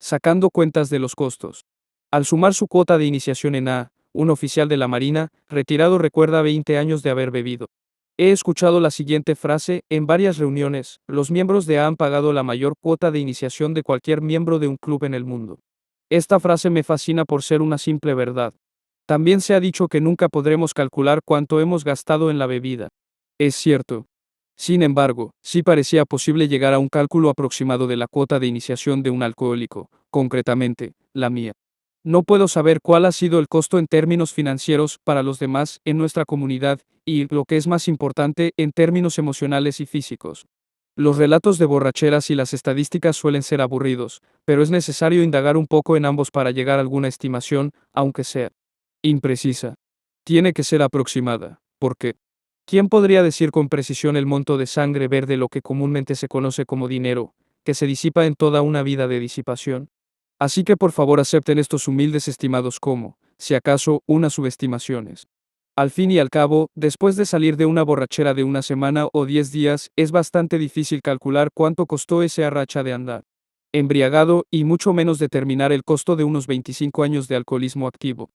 Sacando cuentas de los costos. Al sumar su cuota de iniciación en A, un oficial de la Marina, retirado recuerda 20 años de haber bebido. He escuchado la siguiente frase en varias reuniones: los miembros de A han pagado la mayor cuota de iniciación de cualquier miembro de un club en el mundo. Esta frase me fascina por ser una simple verdad. También se ha dicho que nunca podremos calcular cuánto hemos gastado en la bebida. Es cierto. Sin embargo, sí parecía posible llegar a un cálculo aproximado de la cuota de iniciación de un alcohólico, concretamente, la mía. No puedo saber cuál ha sido el costo en términos financieros para los demás en nuestra comunidad y, lo que es más importante, en términos emocionales y físicos. Los relatos de borracheras y las estadísticas suelen ser aburridos, pero es necesario indagar un poco en ambos para llegar a alguna estimación, aunque sea imprecisa. Tiene que ser aproximada. ¿Por qué? ¿Quién podría decir con precisión el monto de sangre verde, lo que comúnmente se conoce como dinero, que se disipa en toda una vida de disipación? Así que por favor acepten estos humildes estimados como, si acaso, unas subestimaciones. Al fin y al cabo, después de salir de una borrachera de una semana o 10 días, es bastante difícil calcular cuánto costó esa racha de andar embriagado, y mucho menos determinar el costo de unos 25 años de alcoholismo activo.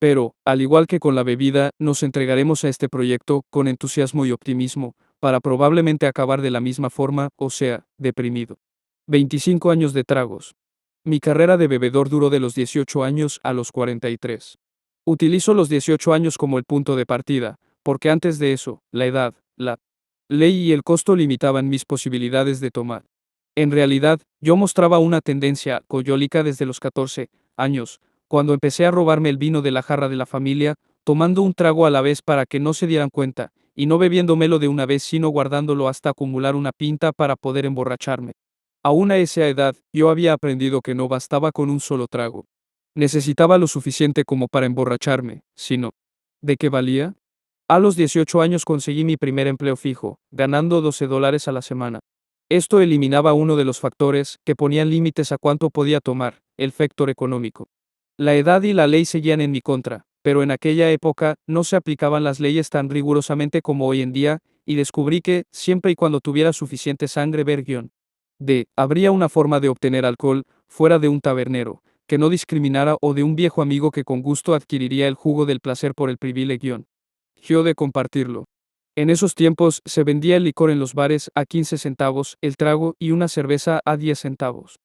Pero, al igual que con la bebida, nos entregaremos a este proyecto con entusiasmo y optimismo, para probablemente acabar de la misma forma, o sea, deprimido. 25 años de tragos. Mi carrera de bebedor duró de los 18 años a los 43. Utilizo los 18 años como el punto de partida, porque antes de eso, la edad, la ley y el costo limitaban mis posibilidades de tomar. En realidad, yo mostraba una tendencia alcohólica desde los 14 años, cuando empecé a robarme el vino de la jarra de la familia, tomando un trago a la vez para que no se dieran cuenta, y no bebiéndomelo de una vez sino guardándolo hasta acumular una pinta para poder emborracharme. Aún a esa edad, yo había aprendido que no bastaba con un solo trago. Necesitaba lo suficiente como para emborracharme, sino, ¿de qué valía? A los 18 años conseguí mi primer empleo fijo, ganando $12 a la semana. Esto eliminaba uno de los factores que ponían límites a cuánto podía tomar, el factor económico. La edad y la ley seguían en mi contra, pero en aquella época no se aplicaban las leyes tan rigurosamente como hoy en día, y descubrí que, siempre y cuando tuviera suficiente sangre ver guión D, habría una forma de obtener alcohol, fuera de un tabernero, que no discriminara, o de un viejo amigo que con gusto adquiriría el jugo del placer por el privilegio yo de compartirlo. En esos tiempos se vendía el licor en los bares a 15 centavos el trago y una cerveza a 10 centavos.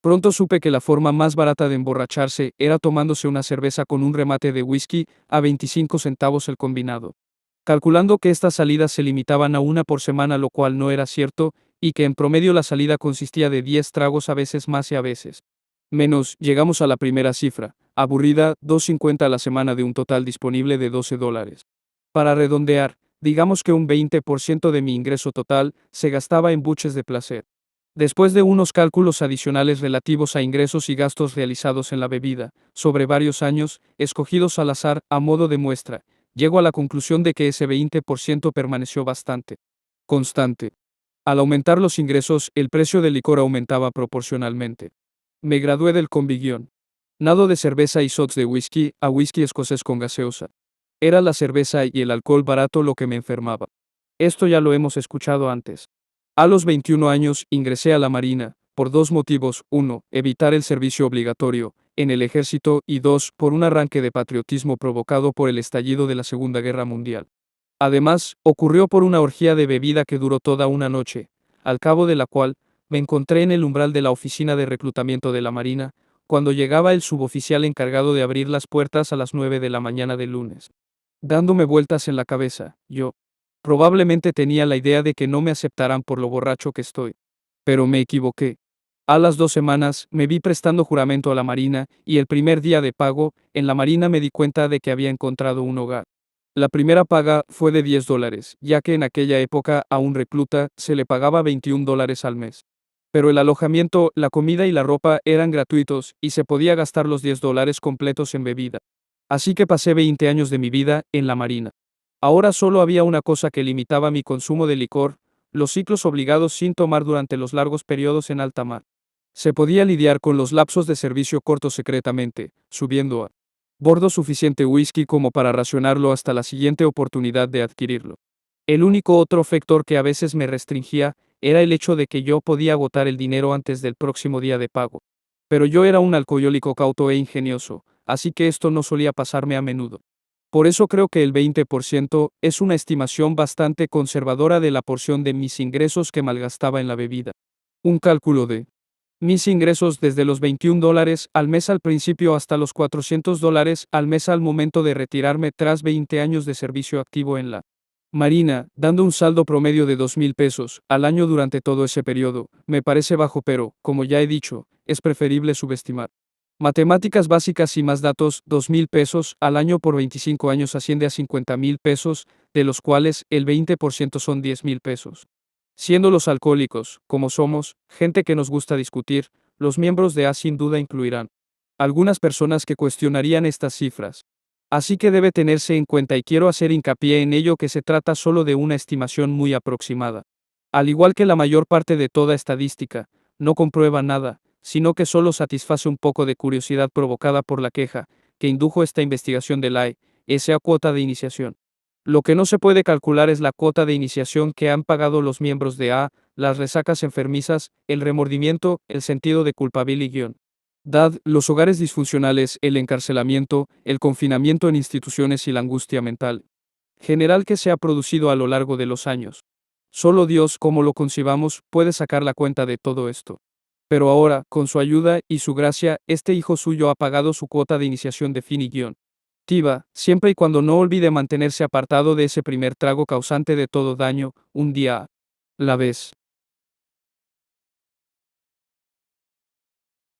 Pronto supe que la forma más barata de emborracharse era tomándose una cerveza con un remate de whisky a 25 centavos el combinado. Calculando que estas salidas se limitaban a una por semana, lo cual no era cierto, y que en promedio la salida consistía de 10 tragos, a veces más y a veces menos, llegamos a la primera cifra, aburrida, 2.50 a la semana de un total disponible de $12. Para redondear, digamos que un 20% de mi ingreso total se gastaba en buches de placer. Después de unos cálculos adicionales relativos a ingresos y gastos realizados en la bebida, sobre varios años, escogidos al azar, a modo de muestra, llego a la conclusión de que ese 20% permaneció bastante constante. Al aumentar los ingresos, el precio del licor aumentaba proporcionalmente. Me gradué del convigión. Nado de cerveza y shots de whisky a whisky escocés con gaseosa. Era la cerveza y el alcohol barato lo que me enfermaba. Esto ya lo hemos escuchado antes. A los 21 años ingresé a la Marina, por dos motivos: 1, evitar el servicio obligatorio en el ejército, y 2, por un arranque de patriotismo provocado por el estallido de la Segunda Guerra Mundial. Además, ocurrió por una orgía de bebida que duró toda una noche, al cabo de la cual, me encontré en el umbral de la oficina de reclutamiento de la Marina, cuando llegaba el suboficial encargado de abrir las puertas a las 9 de la mañana del lunes. Dándome vueltas en la cabeza, yo probablemente tenía la idea de que no me aceptarán por lo borracho que estoy. Pero me equivoqué. A las 2 semanas, me vi prestando juramento a la Marina, y el primer día de pago, en la Marina me di cuenta de que había encontrado un hogar. La primera paga fue de $10, ya que en aquella época a un recluta se le pagaba $21 al mes. Pero el alojamiento, la comida y la ropa eran gratuitos, y se podía gastar los $10 completos en bebida. Así que pasé 20 años de mi vida en la Marina. Ahora solo había una cosa que limitaba mi consumo de licor: los ciclos obligados sin tomar durante los largos periodos en alta mar. Se podía lidiar con los lapsos de servicio cortos secretamente, subiendo a bordo suficiente whisky como para racionarlo hasta la siguiente oportunidad de adquirirlo. El único otro factor que a veces me restringía era el hecho de que yo podía agotar el dinero antes del próximo día de pago. Pero yo era un alcohólico cauto e ingenioso, así que esto no solía pasarme a menudo. Por eso creo que el 20% es una estimación bastante conservadora de la porción de mis ingresos que malgastaba en la bebida. Un cálculo de mis ingresos desde los $21 al mes al principio hasta los $400 al mes al momento de retirarme tras 20 años de servicio activo en la Marina, dando un saldo promedio de $2,000 al año durante todo ese periodo, me parece bajo, pero, como ya he dicho, es preferible subestimar. Matemáticas básicas y más datos: $2,000 al año por 25 años asciende a $50,000, de los cuales el 20% son $10,000. Siendo los alcohólicos, como somos, gente que nos gusta discutir, los miembros de A sin duda incluirán algunas personas que cuestionarían estas cifras. Así que debe tenerse en cuenta, y quiero hacer hincapié en ello, que se trata solo de una estimación muy aproximada. Al igual que la mayor parte de toda estadística, no comprueba nada, sino que solo satisface un poco de curiosidad provocada por la queja que indujo esta investigación de la esa cuota de iniciación. Lo que no se puede calcular es la cuota de iniciación que han pagado los miembros de A, las resacas enfermizas, el remordimiento, el sentido de culpabilidad, los hogares disfuncionales, el encarcelamiento, el confinamiento en instituciones y la angustia mental general que se ha producido a lo largo de los años. Solo Dios, como lo concibamos, puede sacar la cuenta de todo esto. Pero ahora, con su ayuda y su gracia, este hijo suyo ha pagado su cuota de iniciación definitiva, siempre y cuando no olvide mantenerse apartado de ese primer trago causante de todo daño, un día a la vez.